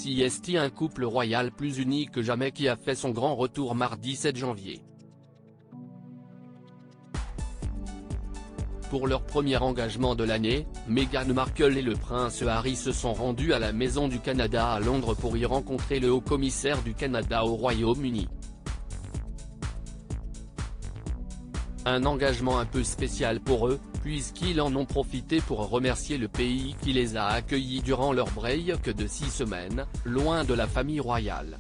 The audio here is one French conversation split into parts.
CST, un couple royal plus uni que jamais qui a fait son grand retour mardi 7 janvier. Pour leur premier engagement de l'année, Meghan Markle et le prince Harry se sont rendus à la Maison du Canada à Londres pour y rencontrer le haut-commissaire du Canada au Royaume-Uni. Un engagement un peu spécial pour eux, puisqu'ils en ont profité pour remercier le pays qui les a accueillis durant leur break de 6 semaines, loin de la famille royale.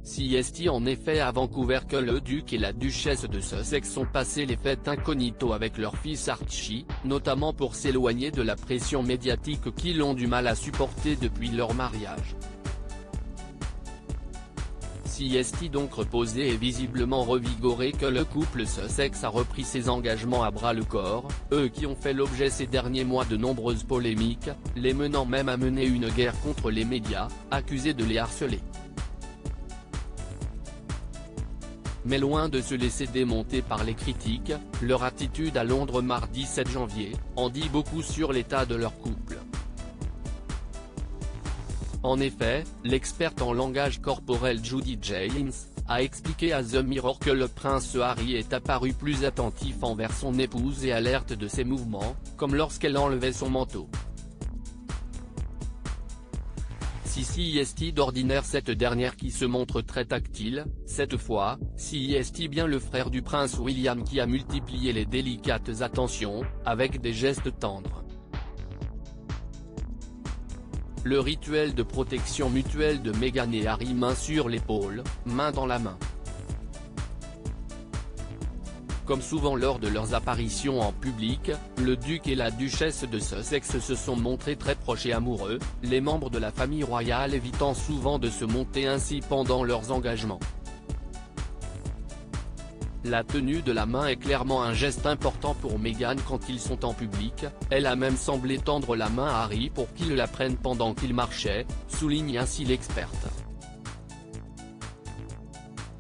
CST en effet à Vancouver que le duc et la duchesse de Sussex ont passé les fêtes incognito avec leur fils Archie, notamment pour s'éloigner de la pression médiatique qu'ils ont du mal à supporter depuis leur mariage. CST donc reposé et visiblement revigoré que le couple Sussex a repris ses engagements à bras-le-corps, eux qui ont fait l'objet ces derniers mois de nombreuses polémiques, les menant même à mener une guerre contre les médias, accusés de les harceler. Mais loin de se laisser démonter par les critiques, leur attitude à Londres mardi 7 janvier, en dit beaucoup sur l'état de leur couple. En effet, l'experte en langage corporel Judy James, a expliqué à The Mirror que le prince Harry est apparu plus attentif envers son épouse et alerte de ses mouvements, comme lorsqu'elle enlevait son manteau. Si CST d'ordinaire cette dernière qui se montre très tactile, cette fois, CST bien le frère du prince William qui a multiplié les délicates attentions, avec des gestes tendres. Le rituel de protection mutuelle de Meghan et Harry, main sur l'épaule, main dans la main. Comme souvent lors de leurs apparitions en public, le duc et la duchesse de Sussex se sont montrés très proches et amoureux, les membres de la famille royale évitant souvent de se montrer ainsi pendant leurs engagements. La tenue de la main est clairement un geste important pour Meghan quand ils sont en public, elle a même semblé tendre la main à Harry pour qu'il la prenne pendant qu'il marchait, souligne ainsi l'experte.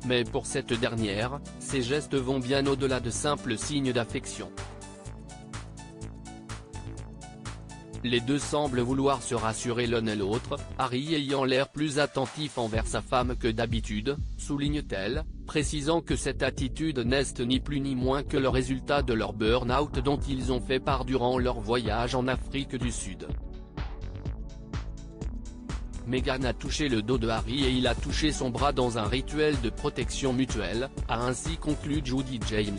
Mais pour cette dernière, ces gestes vont bien au-delà de simples signes d'affection. Les deux semblent vouloir se rassurer l'un et l'autre, Harry ayant l'air plus attentif envers sa femme que d'habitude, souligne-t-elle, précisant que cette attitude n'est ni plus ni moins que le résultat de leur burn-out dont ils ont fait part durant leur voyage en Afrique du Sud. Meghan a touché le dos de Harry et il a touché son bras dans un rituel de protection mutuelle, a ainsi conclu Judy James.